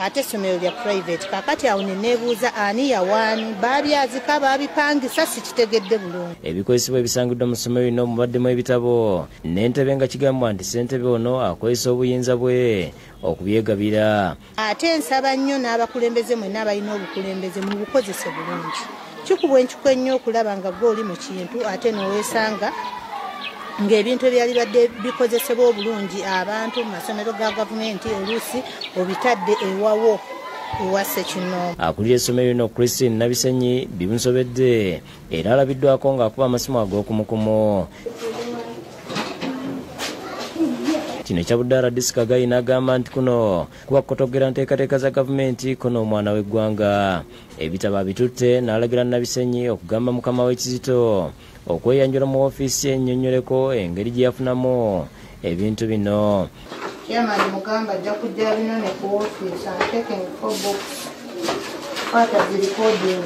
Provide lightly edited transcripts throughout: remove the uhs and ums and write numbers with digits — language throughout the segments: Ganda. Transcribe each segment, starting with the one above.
ate essomero lya private. Kakati awo ne neebuuza ani yawaani baabyazika baabipangisa sikitegedde bulungi. Ebikozesebwa ebisangiddwa mu ssomero lino mubaddemu ebitabo n'entebe nga kigambwa nti ssentebe ono akozesa obuyinza bwe okubyegabira. Ate nsaba nnyo n'abakulembeze mwenna abalina obukulembeze mu bukozese bulungi. Kikubwa enkiko ennyo okulaba nga gw'oli mu kintu ate n'oweesanga ng'ebintu ebyali badde bikozesebwa obulungi abantu mu masomero ga gavumenti oluusi obitadde ewawo ewasse kino. Akulira essomero lino Christine Nabisenyi bimusobedde era alabiddwako ng'akuba amasimu ag'okumukumu. Kino kyabudde disika Gayi n'agamba nti kuno kuba kutogera nteekateeka za gavumenti kono omwana w'eggwanga. Ebitabo abitutte n'alagira Nabisenyi okugamba mukama w'ekizito okweyanjula mu ofiisi ennyonnyoleko engeri gye yafunamu ebintu bino. Chairman mugamba ajja kujja bino ne ku ofiisi taking 4 books kwata recording.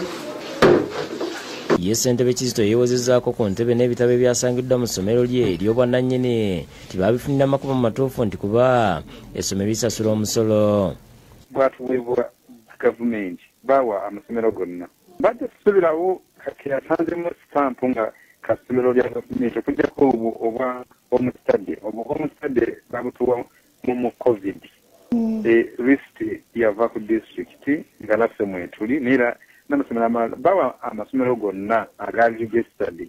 Ye Ssentebe Kizito yeewozezzaako ku ntebe n'ebitabo ebyasangiddwa mu ssomero lye ery'obwannannyini tibabifunira makubo matuufu nti kuba essomero lisasula omusolo. Bwatuweebwa gavumenti bawa amasomero gonna badde tusubirawo kati yasanzemu sitampu nga kasomero lya gavumenti okugyako obwa omustadde omustadde babutuwa mu covid list yava ku district nga naffe mwetuli nera n'amasomero amalala bawa amasomero gonna agaali registered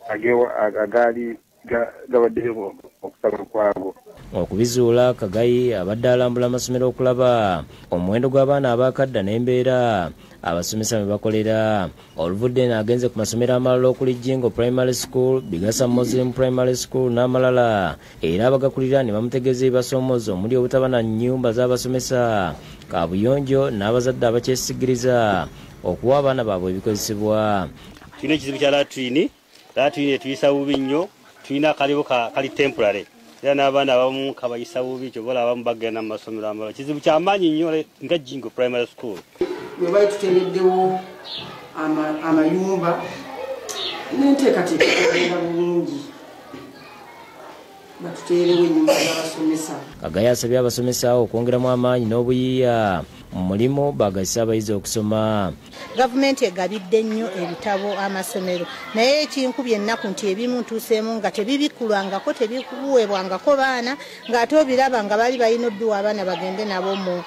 agaali gabaddeyo okusaba kwabo. Okubizuula Kagayi abadde alambula amasomero okulaba omuwendo gw'abaana abaakadda n'embeera abasomesa mwe bakolera. Oluvudde n'agenze ku masomero amalala okuli Jingo Primary School, Bigasa Muslim Primary School n'amalala era abagakulira ne bamutegeeza ebibasoomooza omuli obutaba na nnyumba z'abasomesa kaabuyonjo n'abazadde abakyesigiriza okuwa abaana baabwe ebikozesebwa. Tulina ekizibu kya latrini etuyisa bubi nnyo, tulina akalibo kali temporary era n'abaana abamu kabayisa bubi kyobola abamu bagenda mu masomero amalala. Kizibu ky'amaanyi nnyo nga Jingo Primary School. Bwe bali tuteereddewo amayumba n'enteekateeka okugenda bulungi batuteerewo ennyumba z'abasomesa. Kagayi asabye abasomesa okwongeramu amaanyi n'obuyiiya mu mulimu bagasa abayizi okusoma. Gavumenti egabidde nnyo ebitabo amasomero naye ekinkubye ennaku nti ebimu ntuuseemu nga tebibikulwangako tebikuweebwangako baana ng'ate obiraba nga bali balina obbiwa abaana bagende nabo mu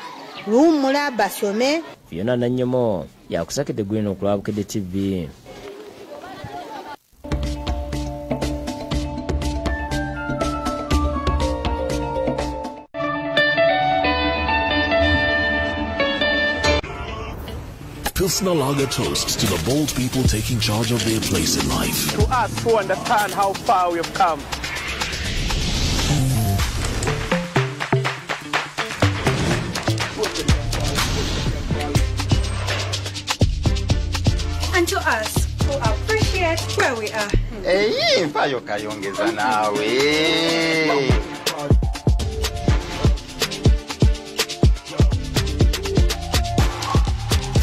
luwummula basome. Fiona Nannyomo yakusakidde Green okulabukidde TV. Pilsner Lager toasts to the bold people taking charge of their place in life. To us who understand how far we have come. And to us who appreciate where we are. Hey, mpayo kayongeza nawe.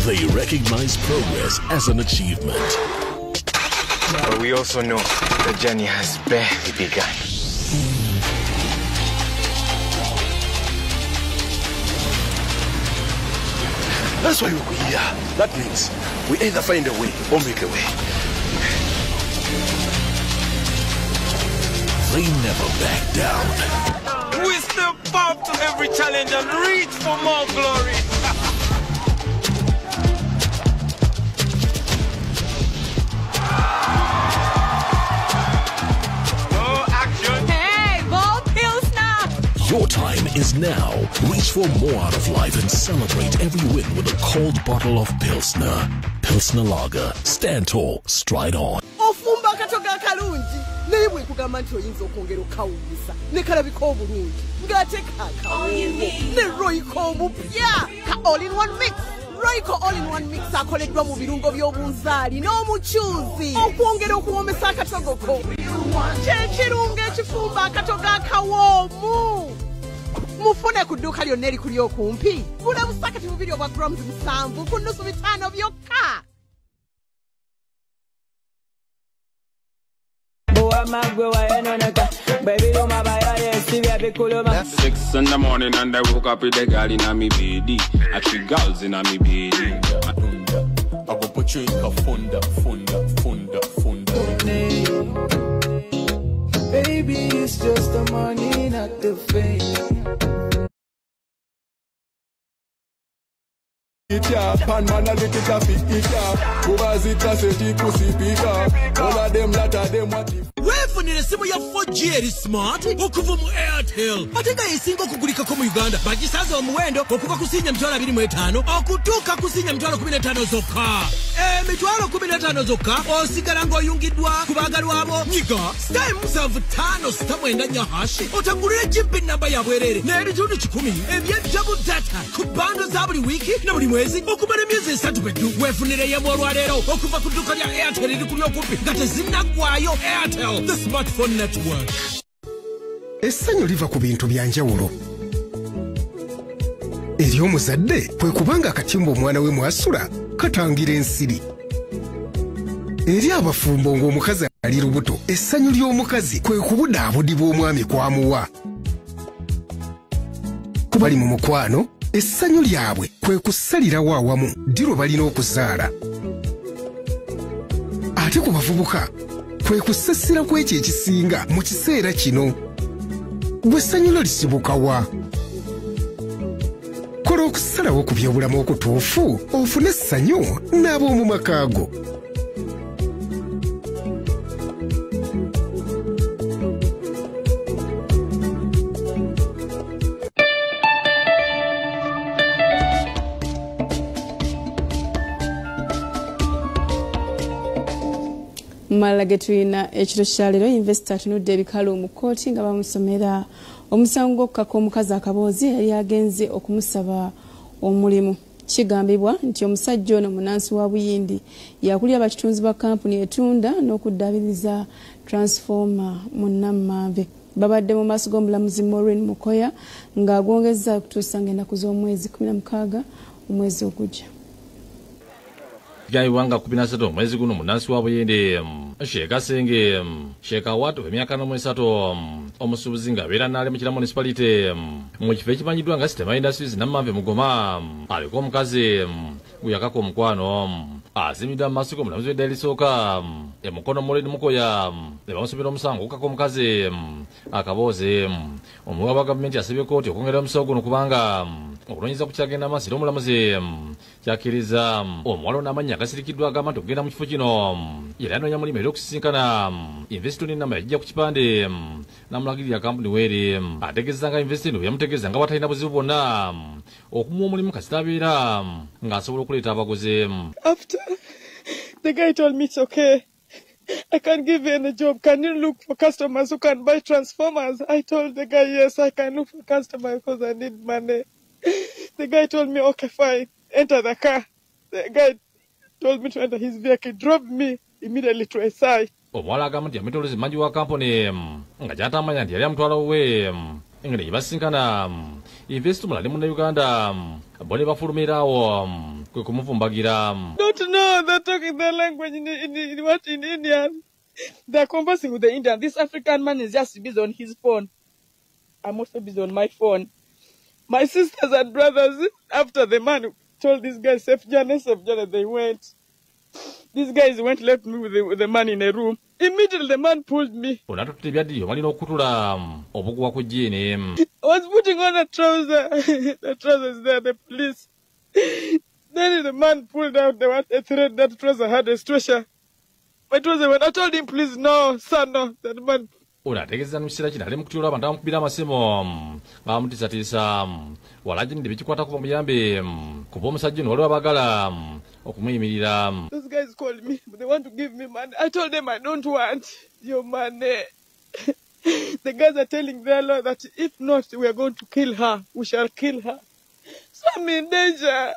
They recognize progress as an achievement. But we also know the journey has barely begun. That's why we're here. That means we either find a way or make a way. They never back down. We step up to every challenge and reach for more glory. Your time is now. Reach for more out of life and celebrate every win with a cold bottle of Pilsner. Pilsner Lager. Stand tall, stride on. Ofumba katoga kalungi. Naye bwe kugamba nti oyinza okwongera okawunyisa ne kalabika obulungi ng'ate kaka ne Royco omupya ka all-in-one mix. Royco all-in-one mix akoleddwa mu birungo by'obunzaali n'omukyuzi okwongera okuwoomesa akatogo ko. Kyekirungo ekifumba akatogo akawoomu. Mufune ku dduuka lyonna erikuli okumpi. Gula busakati bubiri obwa grams 7 ku nnusu 5 byokka. Magwe wa enoneka baby do mabaya yesibya 6 in the morning and I woke up with a girl in me bed. I 3 girls in me bed. I go put you in a funda. Baby, it's just the money, not the fame. Pan man a lick it a fit it over it a say the pussy bigger. All of them lot of them what if wefunire simu ya 4G eri smart okuva mu Airtel atenga yesinga okugulika ko mu Uganda bagisaza omuwendo okuva kusinya mitwalo 25 okutuuka kusinya mitwalo 15 zokka mitwalo 15 zokka osigala ng'oyungiddwa ku baagalwabo nyiga star 757 hash otangulira jipi namba ya bwerere n'ebitundu 10 eby'ejjabu data ku bando za buli wiiki na buli mwezi okumala emyezi 3 beddu wefunire yemu olwaleero okuva ku dduuka lya Airtel eri ku lyokumpi nga tezinnaggwaayo. Airtel, the smartphone network. Essanyu liva ku bintu byanjawulo. Eri omuzadde kwe kubanga akatimba omwana we mwasula katangira ensiri. Eri abafumbo ng'omukazi ali lubuto essanyu ly'omukazi kwe kubudaabudi bw'omwami kwamuwa. Ku bali mu mukwano essanyu lyabwe kwe kusalirawo awamu diro balina okuzaala. Ate ku bavubuka kwe kusasira kw'ekyo ekisinga mu kiseera kino. Gwe ssanyu lyo lisibuka wa? Kola okusalawo ku byobulamu okutuufu ofune essanyu n'ab'omu maka go. Malage tuyina ekiro kyalero investor atunudde ebikalu mu kkooti nga bamusomera omusango gw'okukaka omukazi akaboozi yali agenze okumusaba omulimu. Kigambibwa nti omusajja ono munansi wa Buyindi yakulira abakitunzi ba kampuni etunda n'okuddaabiriza transformer mu Namanve. Babadde mu maaso g'omulamuzi Maureen Mukoya ng'agwongezza okutuusa ng'ennaku z'omwezi 16 omwezi ogujja. Jaiwanga 13 mwezi guno munansi wa Buyindi Sheeka Senge Sheeka Watu emyaka 3 omusuubuzi ng'abeera n'ali mu Kira municipality mu kifo ekimanyiddwa nga Sitema Industries Namanve Mugoma aliko omukazi Yakaka omukwano azimiddwa mu maaso g'omulamuzi w'eddaala erisooka emukono Maureen Mukoya ne bamusomera omusango okukaka omukazi akaboozi. Omuwa wa gavumenti asabye kkooti okwongera omusango guno kubanga okunoonyeza ku kyagenda maaso era omulamuzi kyakkiriza omuwala n'amannya agasirikiddwa agamba nti okugenda mu kifo kino yali anoonya mulimu era okusisinkana investor n'ennamba yajja ku kipande n'amulagirira kampuni weeri ategeeza nga investor eno yamutegeeza nga batalina buzibu bwonna okumuwa omulimu kasita abeera ng'asobola okuleeta abaguzi. After the guy told me it's okay, I can give you any job. Can you look for customers who can buy transformers? I told the guy, yes, I can look for customers because I need money. The guy told me, okay, fine, enter the car. The guy told me to enter his vehicle, drove me immediately to a site. Omuwala agamba nti yamitolozi manji wa kampuni nga gyatamanya nti yali amutwala we nga ne basinkana investor mulali munna Uganda bone bafulumiraawo kwe kumuvumbagira. Don't know, they're talking their language in Indian. They're conversing with the Indian. This African man is just busy on his phone. I'm also busy on my phone. My sisters and brothers, after the man told this guy, safe journey, they went. These guys went, left me with the man in a room. Immediately the man pulled me. I was putting on a trouser. The trousers there, the police. Then the man pulled out a thread. That trouser had a stretcher. My trouser went. I told him, please, no, sir, no. That man. Onategeeza mu kiseera kino ali mu kutuula abantu amukubira amasimu ng'amutiisatiisa walagi ndi bikikwata kuba muyambe kuba omusajja ono waliwo abaagala okumuyimirira. Those guys called me, but they want to give me money. I told them I don't want your money. The guys are telling their lawyer that if not, we are going to kill her. We shall kill her. So I'm in danger.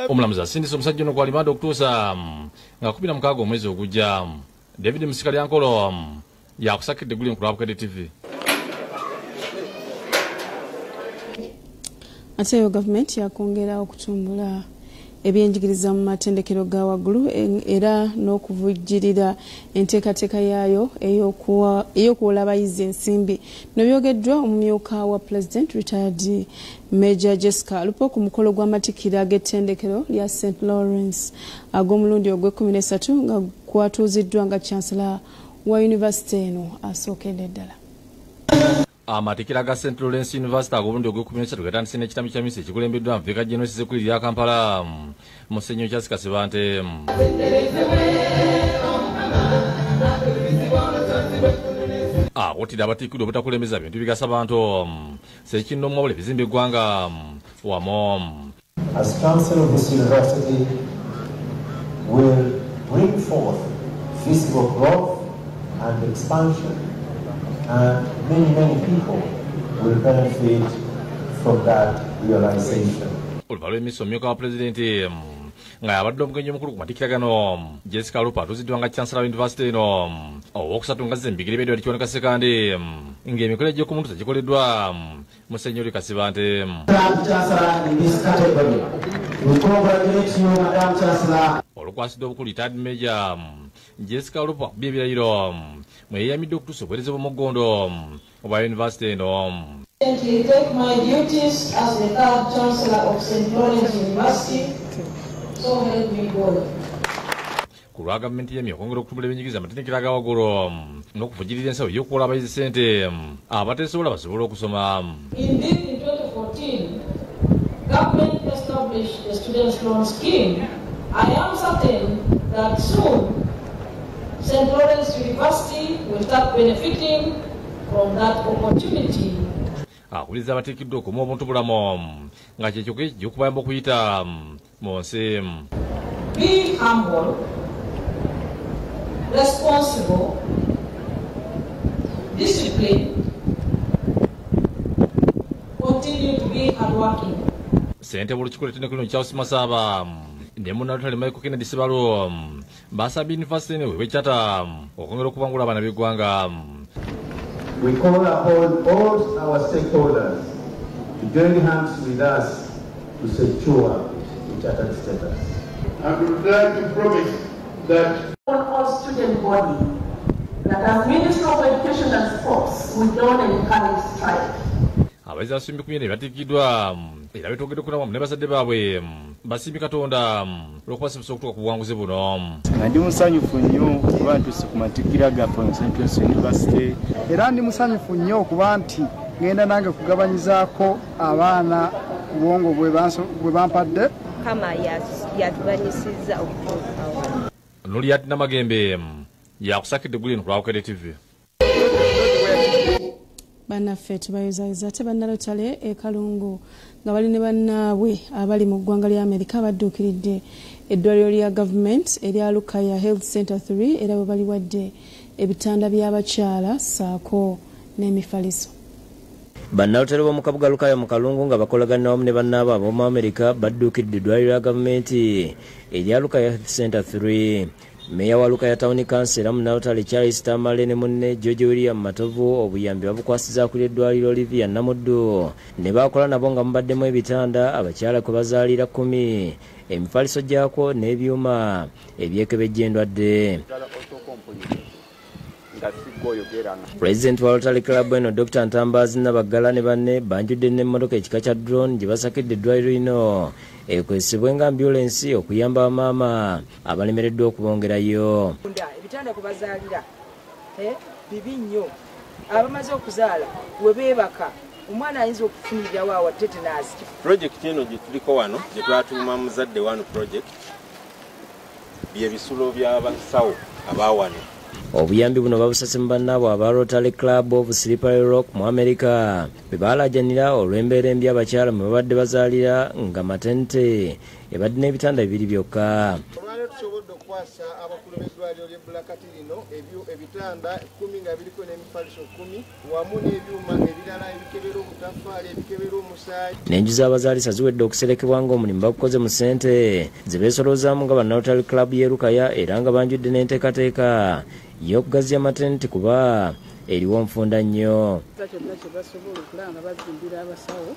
Omulamuzi asindise omusajja ono kwalimanda okutuusa nga 16 omwezi ogujja. David Musikalyankolo yakusakidde guli mu Kulabukede TV. Ate yo gavumenti yakwongera okutumbula ebyenjigiriza mu matendekero ga waggulu era n'okuvujjirira enteekateeka yaayo ey'okuwola abayizi ensimbi. No byogeddwa omumyuka wa President retired Major Jessica Alupo ku mukolo gw'Amatikkira g'ettendekero lya St. Lawrence ag'omulundi ogw'e13 nga kwatuuziddwa nga Chancellor wa University eno asookedde ddala. Amatikkira ga St. Lawrence University ag'omulundi ogw'e13 gatandise n'ekitami kya misa ekikulembeddwa Vika General Sekuli lya Kampala Musenyo Charles Kasibante. Wotira abatikkudde obutakulembeza bintu bigasa abantu Ssekinno omwawula ebizimba eggwanga wamo. As Chancellor of this university will bring forth visible growth and expansion, and many people will benefit from that realization. Oluvalwa emisa omumyuka wa Pulezidenti nga yabadde omugenyi omukulu ku Matikkira gano Jessica Alupo atuuziddwa nga Chancellor wa University eno owokusatu nga zembigire beddwa likiboneka sekandi ng'emikolo egy'okumuntu tegikoleddwa Musenyeri Kasibante. Olukwasidde obukulu retired Major Jessica Alupo akubye ebirayiro mwe yeeyamidde okutuusa obuweereza bw'omuggondo obwa University eno. Take my duties as the third Chancellor of St. Lawrence University. So help me God. Ku lwa gavumenti y'emye okwongera okutumbula ebyenjigiriza amatendekero aga waggulu n'okuvujjirira ensawo y'okuwola abayizi ssente abateesobola basobole okusoma. Indeed, in 2014, government established the students' loan scheme. I am certain that soon St. Lawrence University will start benefiting from that opportunity. Akuliza abateekeddwa okuuma obuntubulamu nga kyekyo gy'okubayamba okuyita mu nsi. Be humble, responsible, disciplined, continue to be hardworking. Ssentebe olukiiko lw'ettendekero lino Charles Masaba ne munnalutale Michael Kennedy Sibalo basabye yunivasite eno weekyata okwongera okubangula abaana b'eggwanga. We call upon all our stakeholders to join hands with us to secure the chartered status. I would like to promise that all student body that as Minister of Education and Sports we don't encourage strike. Abayizi abasumbi ku myenda batikiddwa era betwogedde okunamu ne bazadde baabwe basimbi Katonda olw'okubasibusa okutuuka ku buwanguzi buno. Nga ndi musanyufu nnyo kuba ntuse ku Matikkira gaffe mu St. Lawrence University. Era ndi musanyufu nnyo kuba nti ngenda nange kugabanyizaako abaana ku bwongo bwe bampadde. Kama yatuganyisizza okutuukawo. Noliyati Namagembe yakusakidde guli eno ku Lwakere TV. Bannaffe tubayozaayoza ate bannalotale e Kalungu nga bali ne bannaabwe abali mu ggwanga lya Amerika badduukiridde eddwaliro lya gavumenti erya Lukaya Health Center 3 era bwe bali wadde ebitanda by'abakyala saako n'emifaliso. Bannalotale b'omu kabuga Lukaya mu Kalungu nga bakolagana wamu ne bannaabwe ab'omu Amerika badduukidde eddwaliro lya gavumenti erya Lukaya Health Center 3. Meya wa Lukaya Town Council Munalotale Charles Tamale ne munne George William Matovu obuyambi babukwasiza ku eddwaliro Olivia Namuddu ne bakola nabo nga mubaddemu ebitanda abakyala kwe bazaalira 10 emifaliso gyako n'ebyuma ebyekebejja endwadde. President wa Rotary Club eno Dr. Ntambazi Nabagala ne banne banjudde n'emmotoka ekika kya drone gye basakidde eddwaliro lino ekozesebwe nga ambulance okuyamba bamaama abalemereddwa okubongerayo. Ebitanda kwe bazaalira bibi nnyo, abamaze okuzaala we beebaka omwana ayinza okufunirirawo awa tetanus. Project eno gye tuliko wano gye twatuuma muzadde wano project bye bisulo by'abasawo abaawano. Obuyambi buno babusase mu bannaabwe aba Rotary Club of Slippery Rock mu America bwe baalaajanira olw'embeera embi abakyala mwe babadde bazaalira nga matente ebadde n'ebitanda bibiri byokka. Olwaleero tusobodde okukwasa abakulu b'eddwaliro ly'e Bulakati lino ebitanda 10 nga biriko n'emifaliso 10 wamu n'ebyuma ebirala ebikebera obutafaali ebikebera omusaayi. N'enju z'abazaalisa ziwedde okuserekebwa ng'omulimu bagukoze mu ssente ze beesolozaamu nga banna Rotary Club y'e Lukaya era nga banjudde n'enteekateeka y'okugaziya matente kuba eriwo nfunda nnyo. Kyonna kye basobola okulaba nga bazimbira abasawo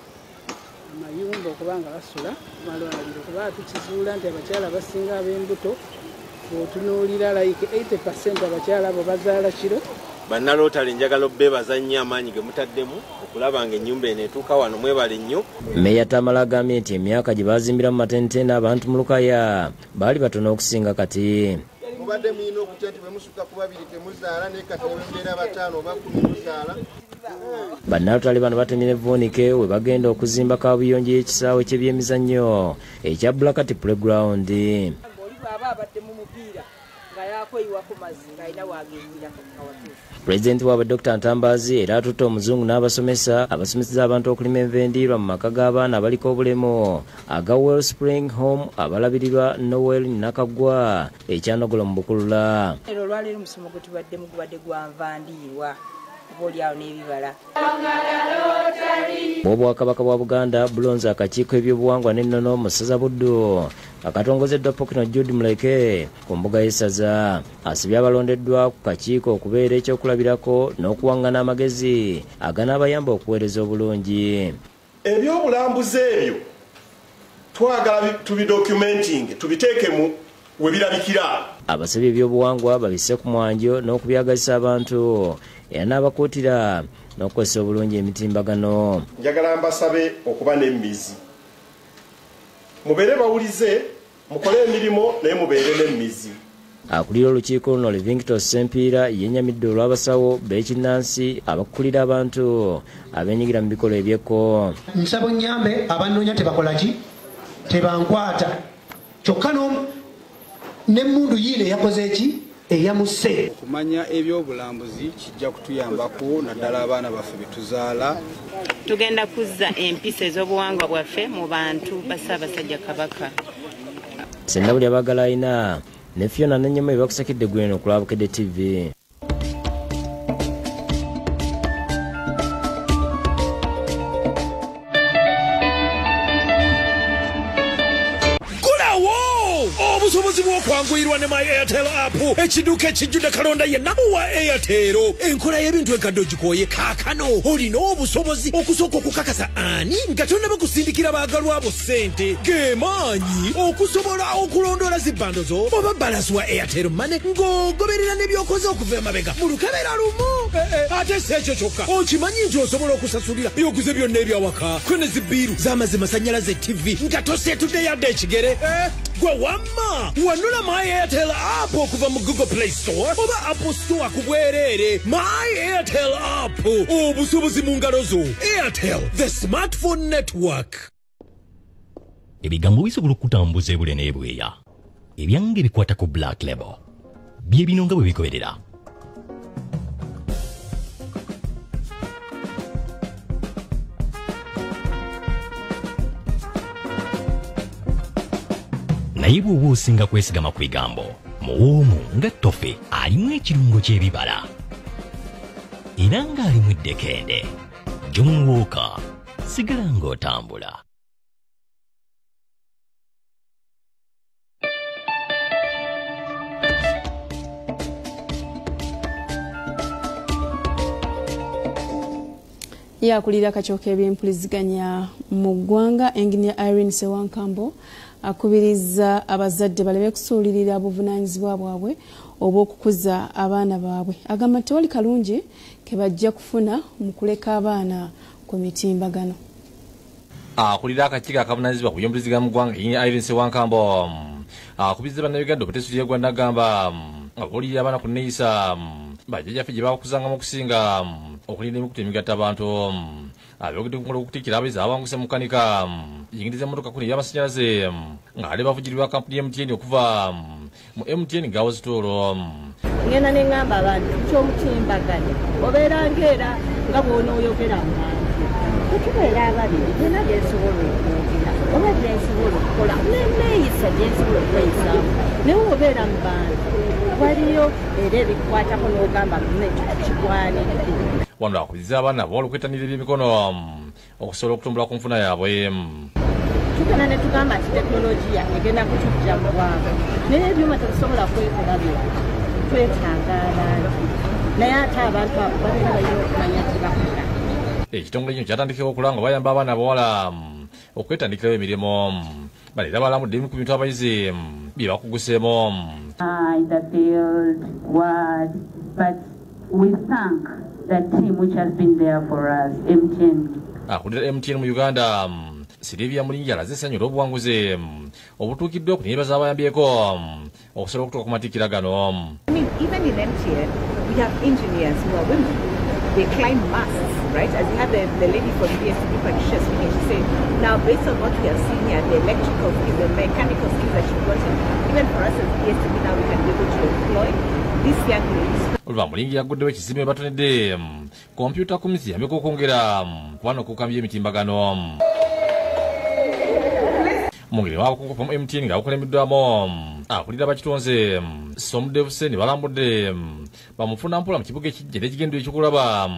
amayumba okubanga basula malwaliro kuba tukizuula nti abakyala abasinga ab'embuto bw'otunuulira like 80% abakyala abo bazaala kiro. Bannalootale njagala obbeebaza nnyo amaanyi ge mutaddemu okulaba nga ennyumba eno etuuka wano mwebale nnyo. Meeya Tamala agambye nti emyaka gye baazimbira mu matentene abantu mu Lukaya baali batono okusinga kati. Mubadde mulina okutya nti bwe musukka ku babiri temuzaala naye kati mbeera 5 oba 10 muzaala. Bannalutale bano batemye ne Vuunike we bagenda okuzimba kaabuyonjo y'ekisaawe ky'ebyemizannyo ekya Blackati Playground. Pulezidenti waabwe Dr. Ntambazi era atutte omuzungu n'abasomesa abasomeseza abantu okulima envendiirwa mu maka g'abaana abaliko obulemu aga Wellspring Home abalabirirwa Noel Nakagwa ekyanogola mu Bukulula. Olwaleero omusomo gwe tubaddemu gubadde gwa nvandiirwa oboolyawo n'ebibala. Obwakabaka bwa Buganda bulonze akakiiko ebyobuwangwa n'ennono mu ssaza Buddu akatongozeddwa Pokino Jude Muleke ku mbuga y'essaza asibye abalondeddwa ku kakiiko okubeera ekyokulabirako n'okuwangana amagezi aganaabayamba okuweereza obulungi. Ebyobulambuzi ebyo twagala tubidocumenting tubiteekemu we birabikira. Abasabye ebyobuwangwa babisse ku mwanjo n'okubyagazisa abantu era n'abakuutira n'okukozesa obulungi emitimbagano. Njagala mbasabe okuba n'emmizi, mubeere bawulize, mukole emirimu naye mubeere n'emmizi. Akulira olukiiko luno Livingstone Sempiira yennyamidde olw'abasawo b'ekinnansi abakulira abantu abeenyigira mu bikolwa ebyekko. Nsaba nnyambe abannoonya tebakola ki tebankwata kyokka n'emmundu yiine yakoze eki eyamusse. Kumanya ebyobulambuzi kijja kutuyambako naddala abaana baffe betuzaala. Tugenda kuzza empisa ez'obuwangwa bwaffe mu bantu ba Ssaabasajja Kabaka. Sennabuli abaagala ayina ne Fiona n'ennyama ebakusakidde gweno ku Lwabukedde TV. Obusobozi bw'okwanguyirwa ne My Airtel app ekiduuka ekijjudde kalonda yenna wa Airtel. Enkola y'ebintu ekadde ogikooye kaakano olina obusobozi okusooka okukakasa ani nga tonnaba kusindikira baagalwa abo ssente g'emaanyi okusobola okulondoola zibbando zo oba balansi wa Airtel Money ng'ogoberera n'ebyokoze okuva emabega mu lukebera lumu. Ate si ekyo kyokka okimanyi nti osobola okusasulira byoguze byonna ebyawaka kwe ne zibbiiru z'amazzi masannyalaze TV nga toseetudde yadde ekigere. Gwe wamma wanula My Airtel app okuva mu Google Play Store oba Apple Store ku bwereere. My Airtel app, obusobozi mu ngalo zo. Airtel, the smartphone network. Ebigambo bisobola okutambuza ebule n'ebweya ebyange bikwata ku Black Label bye bino nga bwe bikoberera. Naye bw'oba osinga kwesigama ku bigambo muwoomu nga tofe alimu ekirungo ky'ebibala era ng'alimu eddekende. John Walker, sigala ng'otambula. Yakulira akacooka eby'empuliziganya mu ggwanga Engineer Irene Sewankambo akubiriza abazadde baleme kusuulirira obuvunaanyizibwa bwabwe oba okukuza abaana baabwe. Agamba tewali kalungi ke bajja kufuna mu kuleka abaana ku mitimbagano. Akulira akakiiko akavunaanyizibwa ku by'empuliziganya mu ggwanga Irene Sewankambo akubiriza bannayuganda obuteesuulira Ggwanda agamba ababuulirira abaana ku nneeyisa bajjajjaffe gye bakuzangamu okusinga okulinda emikutu emigatta abantu abyogedde ku nkola okutikkira abayizi abanguse mu kanika yingiriza emmotoka kuni ey'amasannyalaze ng'ali bavugirirwa kampuni ya MTN okuva mu MTN Gawo Store. Ngenda ne ngamba abantu ky'omutimbagano obeera ng'era nga bw'onooyogera mu bantu tutubeera ababiri byonna byensobola okwogera oba byensobola okukola n'enneeyisa gyensobola okweyisaamu naye obeera mu bantu waliyo era ebikwatako n'ogamba kigwanidde. Wano akubiriza abaana bawala okwetanira ebyemikono okusobola okutumbula ku nfuna yaabwe. Tugenda ne tugamba nti tekinologiya egenda kutujja mu bwangu naye ebyuma tebisobola kwekola byonna twetaaga abantu naye ate abantu abo babeera balina okumanya nti bakola. Ekitongole kino kyatandikibwa okulanga bayamba abaana abawala okwetandikirawo emirimu balira abalambudde ebimu ku bintu abayizi bye bakuguseemu. In the field, word, but we thank the team which has been there for us, MTN. Akulira MTN mu Uganda, Sylvia Mulingi alaze essanyu olw'obuwanguzi obutuukiddwe okuneebaza abayambyeko okusobola okutuuka ku Matikkira gano. I mean, even in MTN, we have engineers who are women. They climb masts, right? As you have the lady from DSTV, Patricia speaking, she said, now based on what we have seen here, the electrical skills, the mechanical skills that she brought in, even for us as DSTV now we can be able to employ these young ladies. Olwa Mulingi yaguddewo ekizimbe batonedde kompyuta ku mizi yameka okwongera kubana okukambya emitimbagano. Mungeri wabakungu mu MTN nga bakulemiddwamu akulira bakitonze Somdevuse ne balambudde bamufuna mpola mu kibuga ekijja n'ekigendo ekyokulaba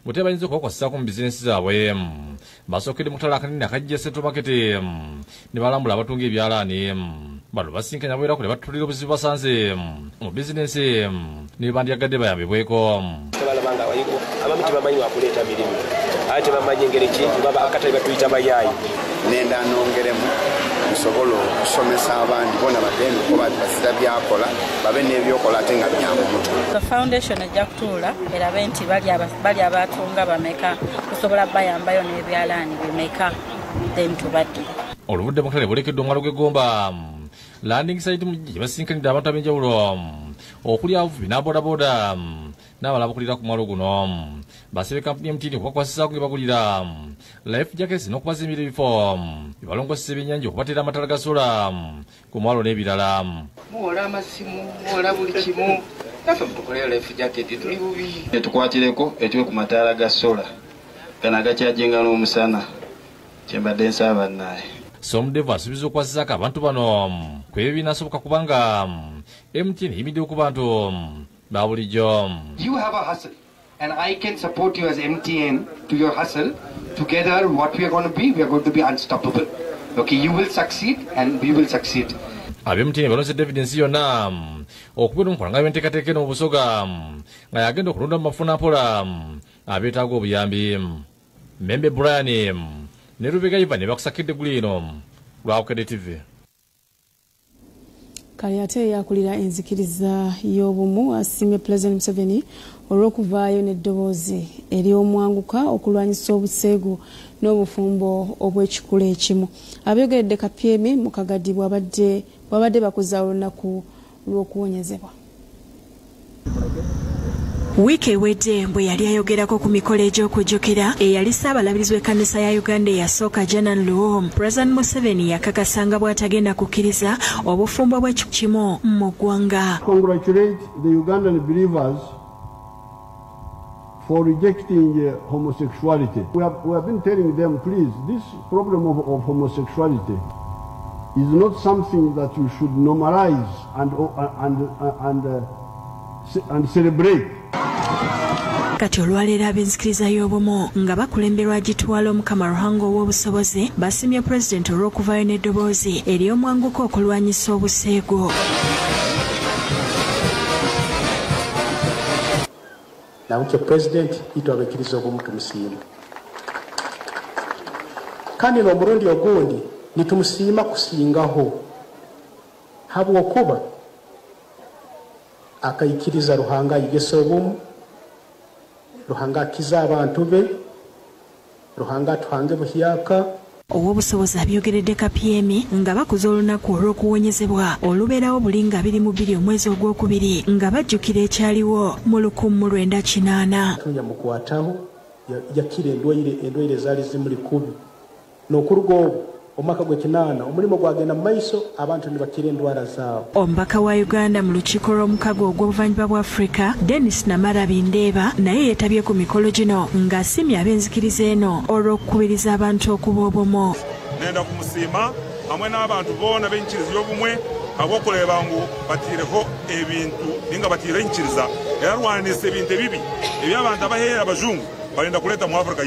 bwe bayinza okubakwasizaako mu bizinensi zaabwe. Basookedde mu katale akanene akajja Central Market ne balambula abatunga ebyalaani. Bano basinkanya bwerako ne batulira obuzibu basanze mu bizinensi ne bandyagadde bayambibweko. Tebalabanga abayigo abamu tebamanyi wakuleeta mirimu ate tebamanyi engeri ki baba akatale batuyita bayaayi. Nenda nongeremu nsobola okusomesa abandi bona bagende ko bazira byakola babe n'ebyokola ate nga bya mu mutwe. Foundation ejja kutuula erabe nti bali abatunga bameka kusobola bayambayo n'ebyalaani bimeka then tubadde. Oluvudde mu katale bulekeddwa omwalo gw'eggomba landing site gye basinkanidde abantu ab'enjawulo okuli abavubi n'abodaboda n'abalala bakulira ku mwalo guno. Basabye kampuni MTN okubakwasizaako ge bagulira life jackets n'okubazimira ebifo bibalongosesa ebyennyanja okubateera amatala ga sola ku mwalo n'ebirala. Muwola amasimu, muwola buli kimu. Naffe mutukolera life jacket tuli bubi. Tukwatireko etuwe ku mataala ga sola gano agakyajenga n'omusana kyembadde nsaba naye. Somdevu asuubiza okukwasizaako abantu bano ku ebyo binaasoboka kubanga MTN eyimiddeko ku bantu ba bulijjo. You have a hustle and I can support you as MTN to your hustle. Together what we are going to be unstoppable. Okay, you will succeed and we will succeed. Ab'MTN balonzedde evidensi yonna okubeera omukola nga benteekateeka eno mu busoga nga yagenda okulonda mu mafuna mpola abeetaaga obuyambi. Membe Brian ne Rubega Ivan ne bakusakidde guli eno lwa Okede TV. Kale ate yakulira enzikiriza y'obumu asiimye President Museveni olw'okuvaayo n'eddoboozi ery'omwanguka okulwanyisa obuseegu n'obufumbo obw'ekikula ekimu. Abyogeredde Kapyemi mu Kagadi bwabadde bakuza olunaku lw'okuwonyezebwa. Wiiki ewedde bwe yali ayogerako ku mikolo egy'okujjukira eyali ssaabalabirizi w'ekkanisa ya Uganda eyasooka Janan Luo, President Museveni yakakasanga bw'atagenda kukkiriza obufumbo bw'ekimu mu ggwanga. Congratulate the Ugandan believers for rejecting homosexuality. We have been telling them, please, this problem of homosexuality is not something that you should normalize and celebrate. Kati olwaleero ab'enzikiriza y'obumu nga bakulemberwa Gitwala Omukama Ruhango ow'obusobozi basimye President olw'okuvaayo n'eddoboozi ery'omwanguka okulwanyisa obuseego. Nawukye President ito abakkiriza obumu tumusiima. Kandi n'omulundi ogundi nitumusiima kusingaho habw'okuba akayikiriza Ruhanga ayigesa obumu, Ruhanga akiza abantu be, Ruhanga atuhange buhyaka. Ow'obusobozi abyogeredde Kapyemi nga bakuza olunaku olw'okuwonyezebwa olubeerawo buli nga 22 omwezi ogwokubiri nga bajjukira ekyaliwo mu 1980. Tunya mukwataho yakira endwaire zaali zimuli kubi n'okuruga obwo omwaka gw'ekinaana omulimu gwagenda mu maiso abantu ne bakira endwara zaabwe. Omubaka wa Uganda mu lukiiko lw'omukago ogw'obuvanjuba bwa Afrika Dennis Namarabi Ndeeba naye yeetabye ku mikolo gino ng'asiimye ab'enzikiriza eno olw'okukubiriza abantu okuba obumu. Nenda kumusiima hamwe n'abantu boona b'enkiriza y'obumwe habw'okuleba ngu batiireho ebintu nga batiire enkiriza era lwanisa ebintu ebibi eby'abantu abaheera abazungu balenda kuleeta mu Afrika.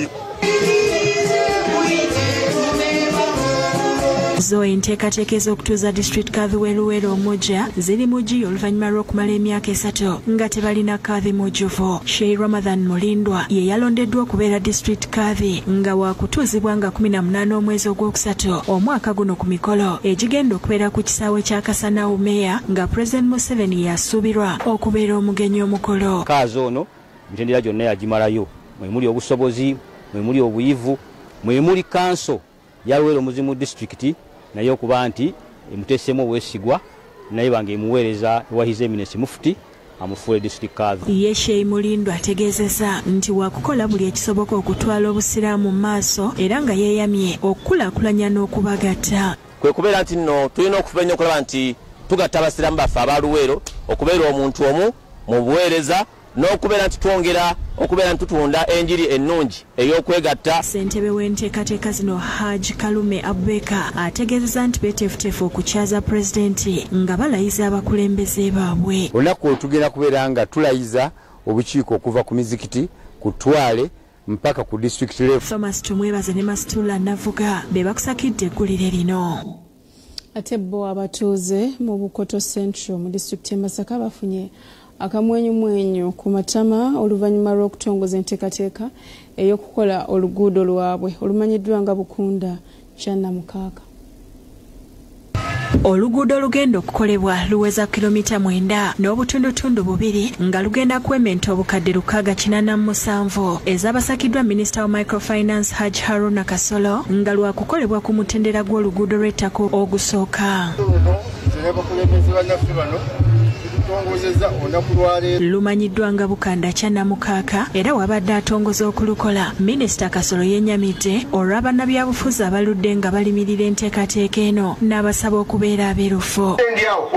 zo enteekateeka ez'okutuuza district kadhi w'Eluweero omuggya ziri mu G oluvannyuma lw'okumala emyaka 3 nga tebalina kadhi mujjuvu. Sheikh Ramadhan Mulindwa ye yalondeddwa okubeera district kadhi nga waakutuuzibwa nga 18 omwezi ogwokusatu omwaka guno ku mikolo egigenda okubeera ku kisaawe kya Kasana Umeya nga President Museveni yasuubirwa okubeera omugenyi omukolo. Kaazi ono mitendera gyonna yagimalayo, mwe muli obusobozi, mwe muli obuyivu, mwe muli kanso ya Luweero Muzimu district naye okuba nti emuteesemu obwesigwa naye bange emuweereza ewa His Eminence Mufti amufuule district kadhi. Ye Sheikh Mulindwa ategeezezza nti waakukola buli ekisoboka okutwala obusiraamu mu maaso era nga yeeyamye okukulaakulanya n'okubagatta. Kwe kubeera nti nno tulina okufuba ennyo okulaba nti tugatta abasiraamu baffe aba Luweero okubeera omuntu omu mu buweereza n'okubeera nti twongera okubeera nti tutunda enjiri ennungi ey'okwegatta. Ssentebe w'enteekateeka zino Hajj Kalume Abubeka ategeezezza nti beeteefuteefu okukyaza pulezidenti nga balayiza abakulembeze baabwe. Olunaku olutugenda kubeera nga tulayiza obukiiko okuva ku mizikiti ku Twale mpaka ku district level. Thomas Tumwebaze ne Masitula Navuga be bakusakidde eggulire lino. Ate bo abatuuze mu Bukoto Central mu district y'e Masaka bafunye akamwenyumwenyu ku matama oluvannyuma lw'okutongoza enteekateeka ey'okukola oluguudo lwabwe olumanyiddwa nga Bukunda Kyannamukaka. Oluguudo lugenda okukolebwa luweza kilomita 9 n'obutundutundu 2 nga lugenda kwementa obukadde 687 ez'abasakiddwa Minisita wa Microfinance Hajj Haruna Kasolo nga lwakukolebwa ku mutendera gw'oluguudo lw'ettaka ogusooka. Lumanyiddwa nga Bukanda Kyannamukaka era wabadde atongoza okulukola. Minisita Kasolo yennyamidde olw'abannabyabufuzi abaludde nga balimirira enteekateeka eno n'abasaba okubeera abeerufu.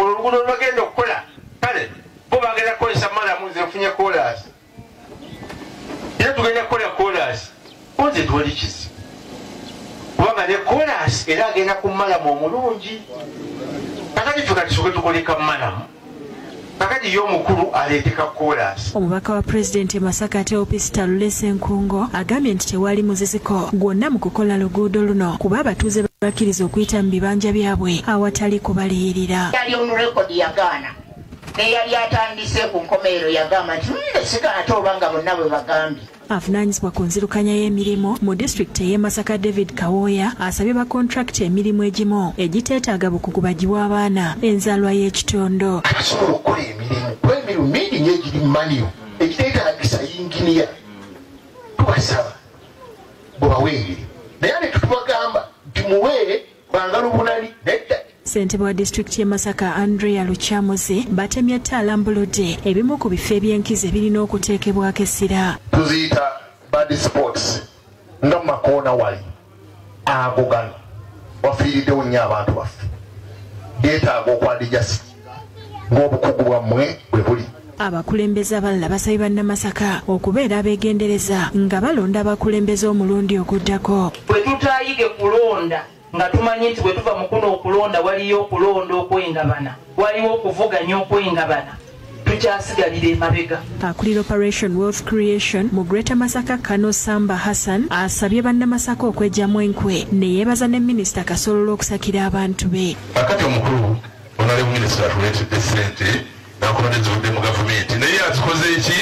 Oluguudo lwagenda okukola kale bo bagenda kukozesa malamu nze nfunye koolaasi era tugenda kukola koolaasi nze twali kizi kubanga ne koolaasi era agenda ku malamu omulungi kakati ffe katusooke tukoleka malamu kakati y'omukulu aleeteka koolaasi. Omubaka wa pulezidenti Masaka Teopista Lulese Nkungo agambye nti tewali muziziko gwonna mu kukola luguudo luno kuba abatuuze bakkiriza okuyita mu bibanja byabwe awatali kubaliyirira. Yali onu rekodi yagaana neyali atandise ku nkomerero yagamba nti nsiga ate obanga bonna bwe bagambye. Avunaanyizibwa ku nzirukanya y'emirimu mu disitulikiti y'e Masaka David Kawoya asabye bakontrakiti emirimu egimu egiteetaaga bukugu bagibwa abaana enzaalwa y'ekitondo. Abasobola okukola emirimu kuba emirimu mingi nnyo egiri mu maniyo egiteetaagisa yinginiya tubasaba bwebawe emirimu naye ate tutubagamba nti muwe bangala obunani nedda. Ssentebe wa disitulikiti y'e Masaka Andrea Luchamuzi batemye ttaala mbuludde ebimu ku bifo eby'enkizo ebirina okuteekebwako essira. Tuziyita bad sports nga mu makoona wali ago gano wafiiriddewo nnyo abantu baffe geetaaga okwadijasi ng'obukugu bwammwe bwe buli. Abakulembeze abalala basabye bannamasaka okubeera abeegendereza nga balonda abakulembeze omulundi oguddako. Bwe tutaayige kulonda nga tumanyi nti bwe tuva mu kuno okulonda waliyo okulonda okwengabana waliwo okuvuganya okwengabana tukyasigalira emabega. Akulira Operation Wealth Creation mu Greater Masaka Kano Samba Hassan asabye bannamasaka okwejjamu enkwe ne yeebaza ne Minisita Kasolo olw'okusakira abantu be. Kakati omukulu onalevu minisita atuleetedde ssente n'akolonda ezivudde mu gavumenti naye azikoze eki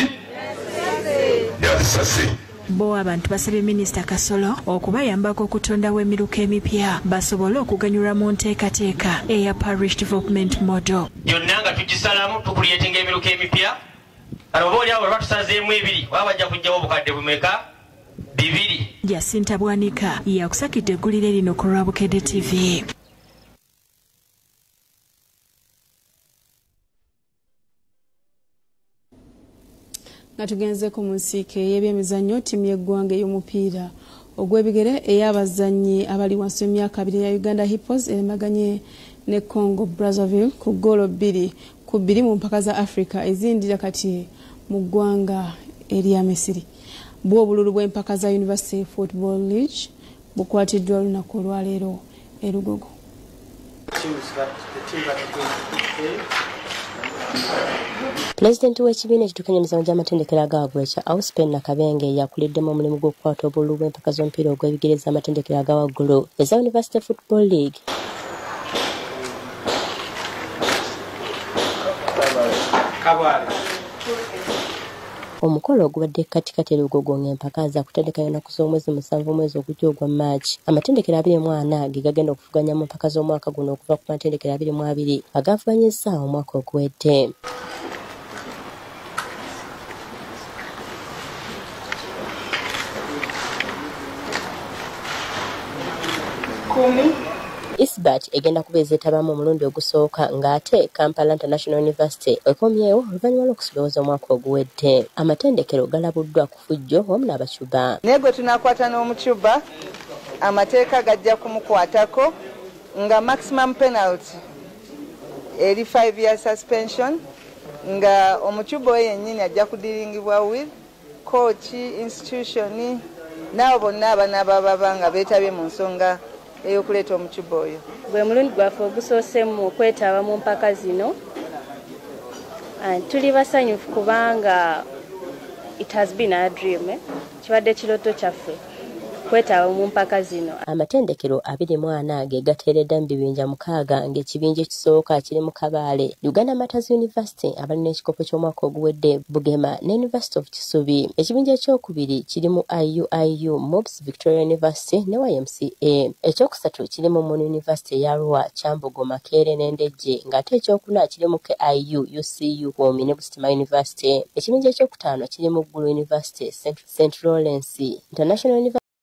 yazisase. Bo abantu basabye Minisita Kasolo okubayambako okutondawo emiruka emipya basobole okuganyulwa mu nteekateeka eya Parish Development Model. Yonna nga tugisalamu tukuliyetinga emiruka emipya kale oba oli awo lwatusazeemu 2 waba bajja kujjawo obukadde bumeka 2. Jacinta Bwanika yakusakidde eggulire lino ku Lwabukedde TV. Natugenzeeko mu nsiike y'ebyemizannyo ttiimu y'eggwanga ey'omupiira ogw'ebigere ey'abazannyi abali wansi w'emyaka 2 ya Uganda Hippos eremaganye ne Congo Brazzaville ku ggoolo 2-2 mu mpaka za Africa ezindira kati mu ggwanga erya Misiri. Bwo obululu bw'empaka za University Football League bukwatiddwa olunaku olwaleero e Lugogo. Pulezidenti w'ekibiina ekidukanya emizannyo gy'amatendekero agawaggulu ekya Auspen Nakabenge yakuliddemu omulimu gw'okukwata obululu bw'empaka z'omupiira ogw'ebigere z'amatendekero agawaggulu eza University Football League Kabale. Omukolo ogubadde kati Lugogo ng'empaka za kutendekanya ennaku z'omwezi 7 mwezi ogujja ogwa Maachi. Amatendekero 24 ge gagenda okuvuganya mu mpaka z'omwaka guno okuva ku matendekero 22 agavuganyizza omwaka oguwedde. Isbat egenda kubeeza etabamu omulundi ogusooka ng'ate Kampala International University ekomyewo oluvannyuma lw'okusobooza omwaka oguwedde. Amatendekero galabuddwa ku fujjo wamu n'abacuba. Naye gwe tunaakwata n'omucuba amateeka gajja kumukwatako nga maximum penalty eri 5 years suspension nga omucuba oyo yennyini ajja kudiringibwa with kkooti institution n'abo bonna abanaababa nga beetabye mu nsonga eyokuleeta omucuba oyo. Gwe mulundi gwaffe ogusoose mu kwetaba mu mpaka zino. Tuli basanyufu kubanga it has been a dream. Kibadde kiroto kyaffe kwetaba mu mpaka zino. Amatendekero 24 ge gateeredda mu bibinja 6 ng'ekibinja ekisooka kiri mu Kabale, Uganda Matters University abalina ekikopo ky'omwaka oguwedde Bugema ne University of Kisubi. Ekibinja ekyokubiri kiri mu IUIU, MOBS Victoria University ne YMCA. Ekyokusatu kiri mu Muni University ya Arua, Kyambogo, Makerere n'Endejje, ng'ate ekyokuna kiri mu KIU, UCU, Womi ne Bustima University. Ekibinja ekyokutaano kiri mu Gulu University, St. Lawrence International University